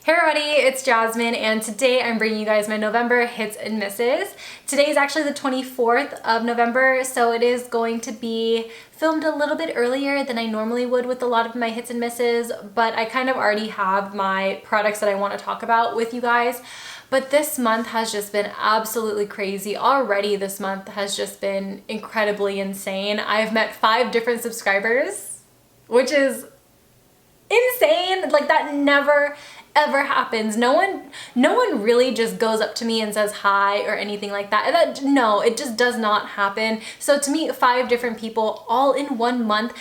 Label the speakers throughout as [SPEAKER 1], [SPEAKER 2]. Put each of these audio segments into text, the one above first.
[SPEAKER 1] Hey everybody, it's Jasmine and today I'm bringing you guys my November hits and misses. Today is actually the 24th of November, so it is going to be filmed a little bit earlier than I normally would with a lot of my hits and misses, but I kind of already have my products that I want to talk about with you guys. But this month has just been absolutely crazy. Already this month has just been incredibly insane. I've met 5 different subscribers, which is insane. Like, that never ever happens. No one really just goes up to me and says hi or anything like that. No, it just does not happen. So to meet 5 different people all in 1 month,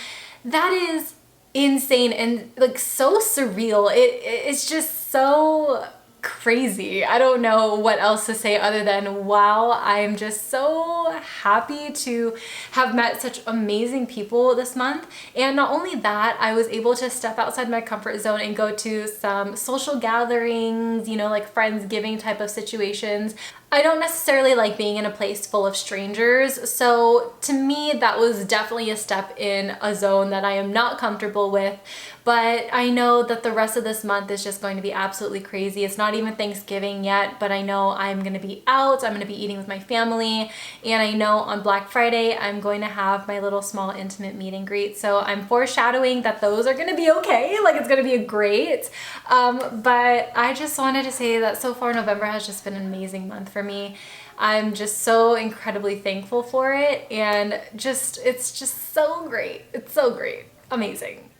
[SPEAKER 1] that is insane and like so surreal. It's just so crazy. I don't know what else to say other than wow. I'm just so happy to have met such amazing people this month. And not only that, I was able to step outside my comfort zone and go to some social gatherings, you know, like Friendsgiving type of situations. I don't necessarily like being in a place full of strangers, so to me that was definitely a step in a zone that I am not comfortable with, but I know that the rest of this month is just going to be absolutely crazy. It's not even Thanksgiving yet, but I know I'm going to be out, I'm going to be eating with my family, and I know on Black Friday I'm going to have my little small intimate meet and greet, so I'm foreshadowing that those are going to be okay, like it's going to be great, but I just wanted to say that so far November has just been an amazing month for me. I'm just so incredibly thankful for it, and it's just so great. It's so great. Amazing.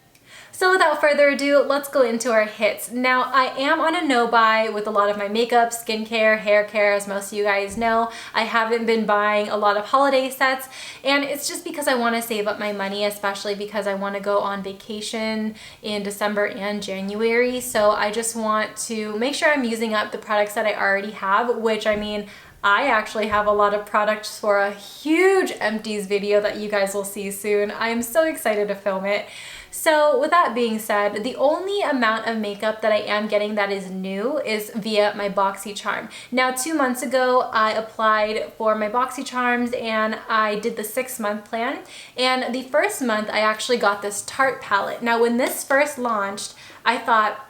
[SPEAKER 1] So without further ado, let's go into our hits. Now, I am on a no-buy with a lot of my makeup, skincare, hair care, as most of you guys know. I haven't been buying a lot of holiday sets, and it's just because I want to save up my money, especially because I want to go on vacation in December and January. So I just want to make sure I'm using up the products that I already have, which I mean, I actually have a lot of products for a huge empties video that you guys will see soon. I am so excited to film it. So with that being said, the only amount of makeup that I am getting that is new is via my BoxyCharm. Now 2 months ago, I applied for my BoxyCharms and I did the 6-month plan. And the first month I actually got this Tarte palette. Now when this first launched, I thought,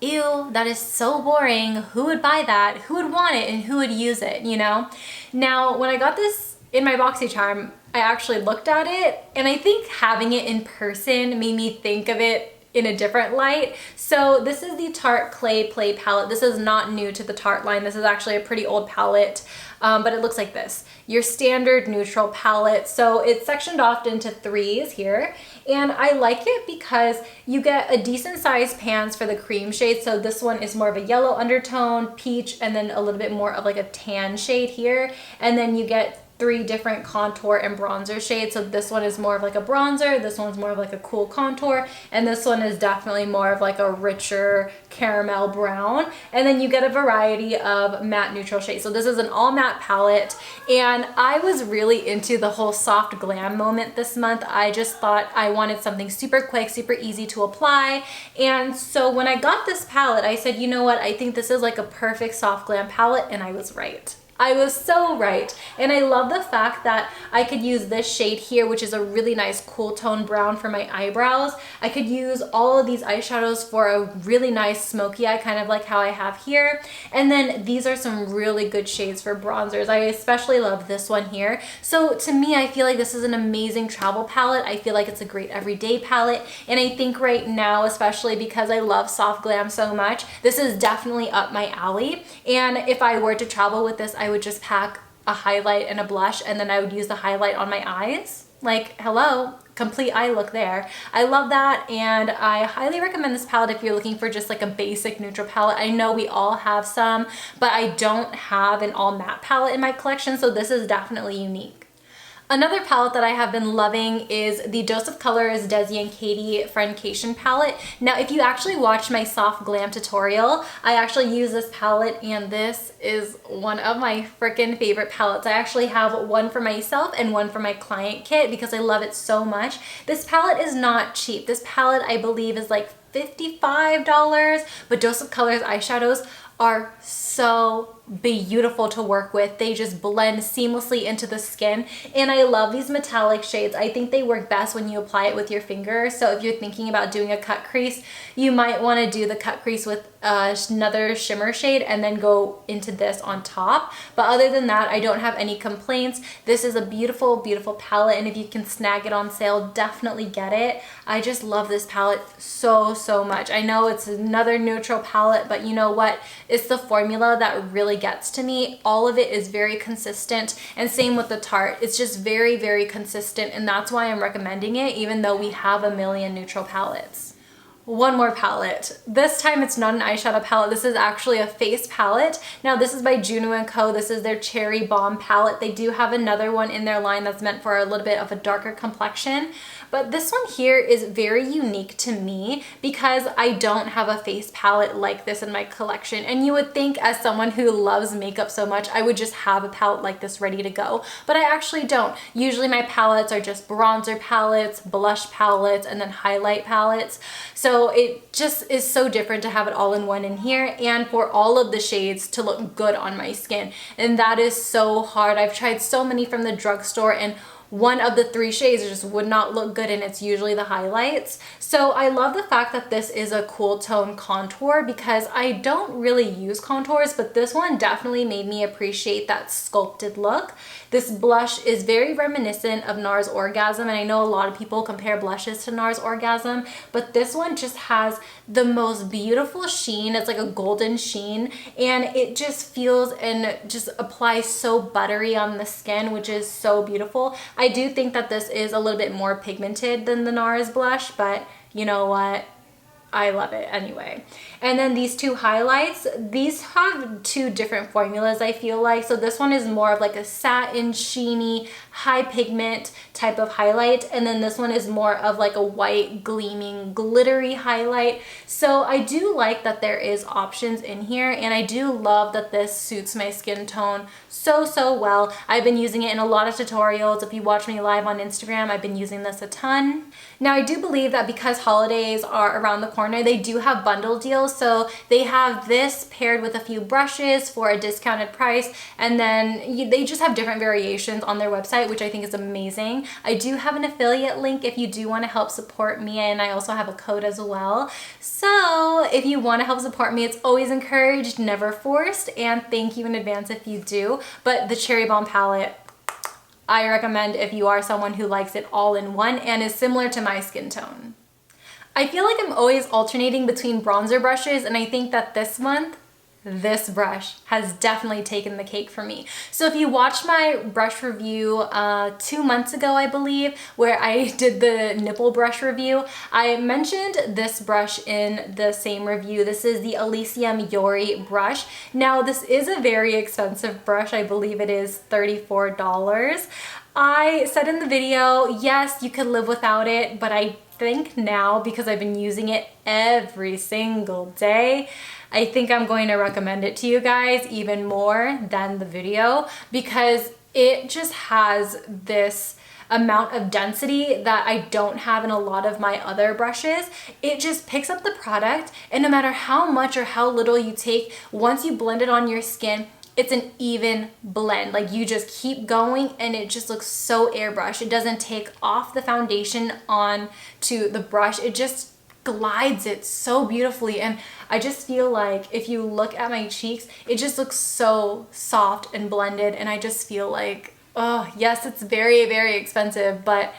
[SPEAKER 1] ew, that is so boring. Who would buy that? Who would want it and who would use it, you know? Now, when I got this in my BoxyCharm, I actually looked at it, and I think having it in person made me think of it in a different light. So this is the Tarte Clay Play palette. This is not new to the Tarte line. This is actually a pretty old palette, but it looks like this. Your standard neutral palette. So it's sectioned off into 3s here, and I like it because you get a decent sized pans for the cream shade. So this one is more of a yellow undertone, peach, and then a little bit more of like a tan shade here, and then you get 3 different contour and bronzer shades. So this one is more of like a bronzer, this one's more of like a cool contour, and this one is definitely more of like a richer caramel brown. And then you get a variety of matte neutral shades. So this is an all matte palette, and I was really into the whole soft glam moment this month. I just thought I wanted something super quick, super easy to apply. And so when I got this palette, I said, you know what, I think this is like a perfect soft glam palette, and I was right. I was so right. And I love the fact that I could use this shade here, which is a really nice cool tone brown for my eyebrows. I could use all of these eyeshadows for a really nice smoky eye, kind of like how I have here. And then these are some really good shades for bronzers. I especially love this one here. So to me, I feel like this is an amazing travel palette. I feel like it's a great everyday palette. And I think right now, especially because I love soft glam so much, this is definitely up my alley. And if I were to travel with this, I would just pack a highlight and a blush, and then I would use the highlight on my eyes. Like, hello, complete eye look there. I love that, and I highly recommend this palette if you're looking for just like a basic neutral palette. I know we all have some, but I don't have an all matte palette in my collection, so this is definitely unique. Another palette that I have been loving is the Dose of Colors DesixKaty Friendcation palette. Now, if you actually watched my soft glam tutorial, I actually use this palette, and this is one of my freaking favorite palettes. I actually have one for myself and one for my client kit because I love it so much. This palette is not cheap. This palette, I believe, is like $55, but Dose of Colors eyeshadows are so beautiful to work with. They just blend seamlessly into the skin, and I love these metallic shades. I think they work best when you apply it with your finger. So if you're thinking about doing a cut crease, you might want to do the cut crease with another shimmer shade and then go into this on top. But other than that, I don't have any complaints. This is a beautiful, beautiful palette, and if you can snag it on sale, definitely get it. I just love this palette so, so much. I know it's another neutral palette, but you know what? It's the formula that really gets to me. All of it is very consistent, and same with the Tarte. It's just very, very consistent, and that's why I'm recommending it, even though we have a million neutral palettes. One more palette. This time it's not an eyeshadow palette. This is actually a face palette. Now this is by Juno&Co. This is their Cherry Bomb palette. They do have another one in their line that's meant for a little bit of a darker complexion. But this one here is very unique to me because I don't have a face palette like this in my collection. And you would think, as someone who loves makeup so much, I would just have a palette like this ready to go. But I actually don't. Usually my palettes are just bronzer palettes, blush palettes, and then highlight palettes. So it just is so different to have it all in one in here, and for all of the shades to look good on my skin. And that is so hard. I've tried so many from the drugstore, and one of the three shades just would not look good, and it's usually the highlights. So I love the fact that this is a cool tone contour because I don't really use contours, but this one definitely made me appreciate that sculpted look. This blush is very reminiscent of NARS Orgasm, and I know a lot of people compare blushes to NARS Orgasm, but this one just has the most beautiful sheen. It's like a golden sheen, and it just feels and just applies so buttery on the skin, which is so beautiful. I do think that this is a little bit more pigmented than the NARS blush, but you know what? I love it anyway. And then these two highlights, these have two different formulas, I feel like. So this one is more of like a satin, sheeny, high pigment type of highlight. And then this one is more of like a white, gleaming, glittery highlight. So I do like that there is options in here. And I do love that this suits my skin tone so, so well. I've been using it in a lot of tutorials. If you watch me live on Instagram, I've been using this a ton. Now I do believe that because holidays are around the corner, they do have bundle deals. So they have this paired with a few brushes for a discounted price, and then they just have different variations on their website, which I think is amazing. I do have an affiliate link if you do want to help support me, and I also have a code as well. So if you want to help support me, it's always encouraged, never forced, and thank you in advance if you do. But the Cherry Bomb palette, I recommend if you are someone who likes it all in one and is similar to my skin tone. I feel like I'm always alternating between bronzer brushes, and I think that this month, this brush has definitely taken the cake for me. So if you watched my brush review 2 months ago, I believe, where I did the nipple brush review, I mentioned this brush in the same review. This is the Elysium Yori brush. Now this is a very expensive brush. I believe it is $34. I said in the video, yes, you could live without it, but I think now, because I've been using it every single day, I think I'm going to recommend it to you guys even more than the video, because it just has this amount of density that I don't have in a lot of my other brushes. It just picks up the product, and no matter how much or how little you take, once you blend it on your skin, it's an even blend. Like, you just keep going and it just looks so airbrush. It doesn't take off the foundation on to the brush. It just glides it so beautifully, and I just feel like if you look at my cheeks, it just looks so soft and blended, and I just feel like, oh yes, it's very, very expensive, but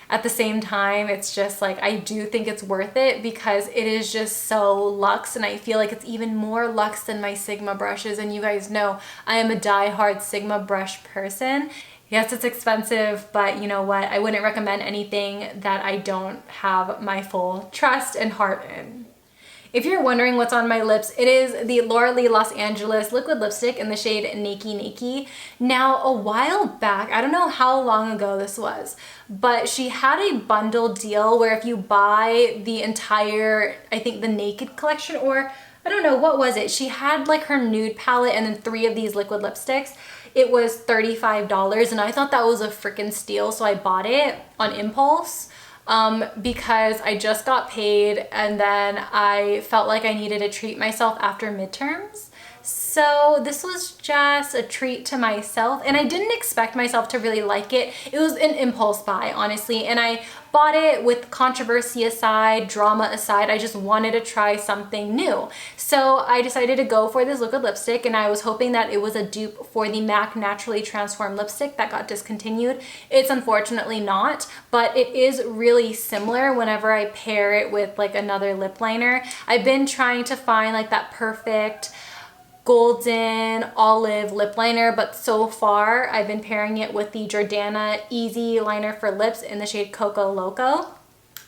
[SPEAKER 1] at the same time, it's just like, I do think it's worth it because it is just so luxe, and I feel like it's even more luxe than my Sigma brushes, and you guys know I am a die-hard Sigma brush person. Yes, it's expensive, but you know what? I wouldn't recommend anything that I don't have my full trust and heart in. If you're wondering what's on my lips, it is the Laura Lee Los Angeles liquid lipstick in the shade Nakey. Now, a while back, I don't know how long ago this was, but she had a bundle deal where if you buy the entire, I think the Naked collection, or I don't know, what was it? She had like her nude palette and then 3 of these liquid lipsticks. It was $35, and I thought that was a freaking steal, so I bought it on impulse. Because I just got paid, and then I felt like I needed to treat myself after midterms. So this was just a treat to myself, and I didn't expect myself to really like it. It was an impulse buy, honestly, and I bought it with controversy aside, drama aside. I just wanted to try something new. So I decided to go for this liquid lipstick, and I was hoping that it was a dupe for the MAC Naturally Transformed lipstick that got discontinued. It's unfortunately not, but it is really similar whenever I pair it with like another lip liner. I've been trying to find like that perfect golden olive lip liner, but so far I've been pairing it with the Jordana Easy Liner for Lips in the shade Coco Loco.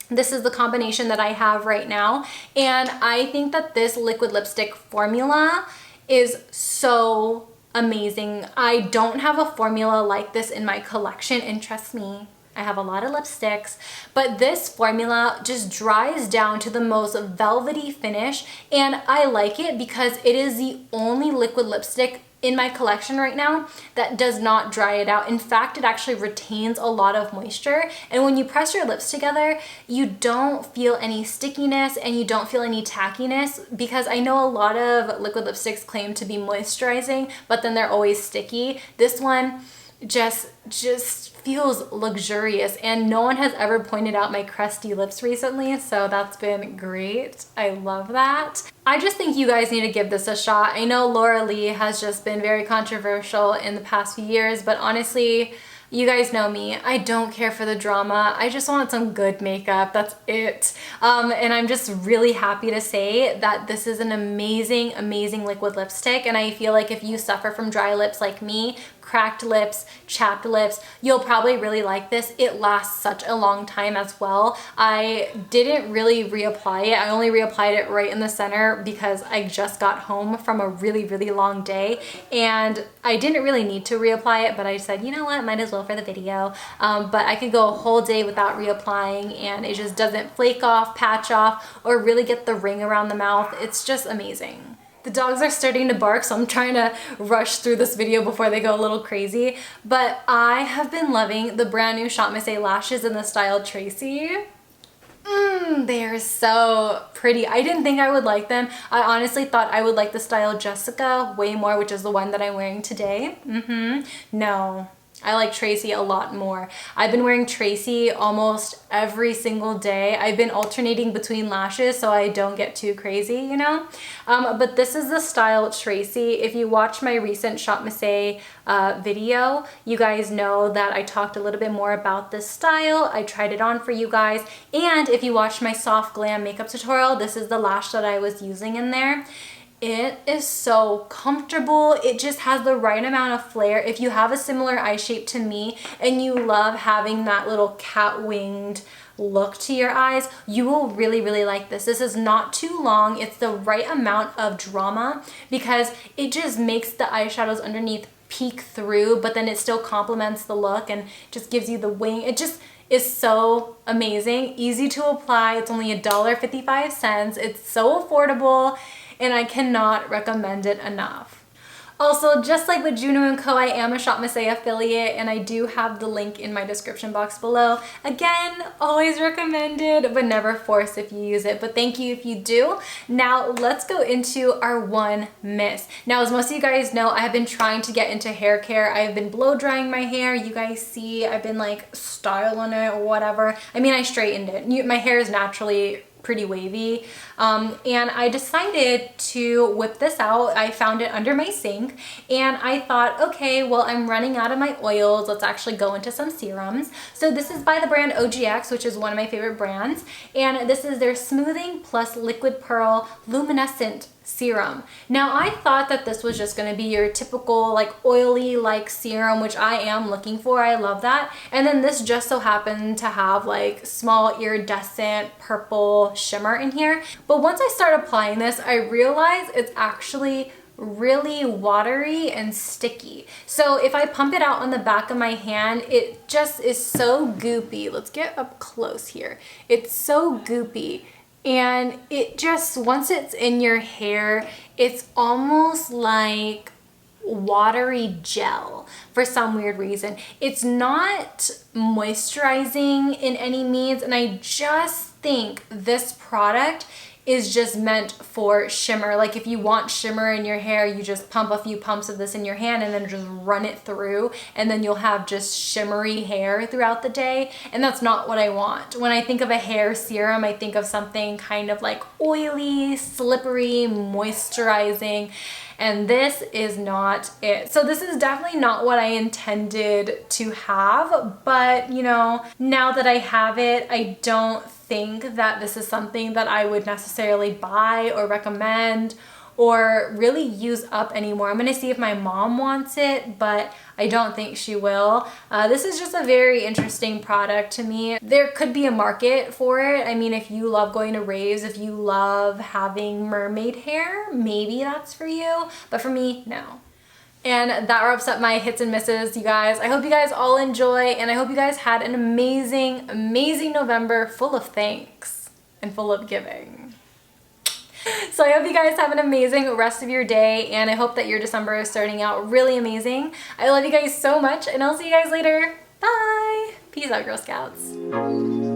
[SPEAKER 1] This is the combination that I have right now, and I think that this liquid lipstick formula is so amazing. I don't have a formula like this in my collection, and trust me, I have a lot of lipsticks, but this formula just dries down to the most velvety finish, and I like it because it is the only liquid lipstick in my collection right now that does not dry it out. In fact, it actually retains a lot of moisture, and when you press your lips together, you don't feel any stickiness and you don't feel any tackiness, because I know a lot of liquid lipsticks claim to be moisturizing, but then they're always sticky. This one just feels luxurious, and no one has ever pointed out my crusty lips recently, so that's been great. I love that. I just think you guys need to give this a shot. I know Laura Lee has just been very controversial in the past few years, but honestly, you guys know me. I don't care for the drama. I just want some good makeup. That's it. And I'm just really happy to say that this is an amazing, amazing liquid lipstick. And I feel like if you suffer from dry lips like me, cracked lips, chapped lips, you'll probably really like this. It lasts such a long time as well. I didn't really reapply it. I only reapplied it right in the center because I just got home from a really, really long day, and I didn't really need to reapply it, but I said, you know what, might as well for the video. But I could go a whole day without reapplying, and it just doesn't flake off, patch off, or really get the ring around the mouth. It's just amazing. The dogs are starting to bark, so I'm trying to rush through this video before they go a little crazy. But I have been loving the brand new ShopMissA lashes in the style Tracy. They are so pretty. I didn't think I would like them. I honestly thought I would like the style Jessica way more, which is the one that I'm wearing today. No. I like Tracy a lot more. I've been wearing Tracy almost every single day. I've been alternating between lashes so I don't get too crazy, you know? But this is the style Tracy. If you watch my recent ShopMissA video, you guys know that I talked a little bit more about this style. I tried it on for you guys. And if you watched my soft glam makeup tutorial, this is the lash that I was using in there. It is so comfortable. It just has the right amount of flare. If you have a similar eye shape to me and you love having that little cat-winged look to your eyes, you will really, really like this. This is not too long. It's the right amount of drama because it just makes the eyeshadows underneath peek through, but then it still complements the look and just gives you the wing. It just is so amazing. Easy to apply. It's only $1.55. It's so affordable, and I cannot recommend it enough. Also, just like with Juno&Co, I am a ShopMissA affiliate, and I do have the link in my description box below. Again, always recommended, but never forced if you use it. But thank you if you do. Now, let's go into our one miss. Now, as most of you guys know, I have been trying to get into hair care. I have been blow drying my hair. You guys see, I've been like styling it or whatever. I mean, I straightened it. My hair is naturally pretty wavy, and I decided to whip this out. I found it under my sink, and I thought, okay, well, I'm running out of my oils. Let's actually go into some serums. So this is by the brand OGX, which is one of my favorite brands, and this is their Smoothing Plus Liquid Pearl Luminescent Serum. Now, I thought that this was just going to be your typical like oily like serum, which I am looking for. I love that. And then this just so happened to have like small iridescent purple shimmer in here. But once I start applying this, I realized it's actually really watery and sticky. So if I pump it out on the back of my hand, it just is so goopy. Let's get up close here. It's so goopy. And it just, once it's in your hair, it's almost like watery gel for some weird reason. It's not moisturizing in any means, and I just think this product is just meant for shimmer. Like if you want shimmer in your hair, you just pump a few pumps of this in your hand and then just run it through, and then you'll have just shimmery hair throughout the day. And that's not what I want. When I think of a hair serum, I think of something kind of like oily, slippery, moisturizing, and this is not it. So this is definitely not what I intended to have, but you know, now that I have it, I don't think that this is something that I would necessarily buy or recommend or really use up anymore. I'm gonna see if my mom wants it, but I don't think she will. This is just a very interesting product to me. There could be a market for it. I mean, if you love going to raves, if you love having mermaid hair, maybe that's for you, but for me, no. And that wraps up my hits and misses, you guys. I hope you guys all enjoy, and I hope you guys had an amazing, amazing November full of thanks and full of giving. So I hope you guys have an amazing rest of your day, and I hope that your December is starting out really amazing. I love you guys so much, and I'll see you guys later. Bye! Peace out, Girl Scouts.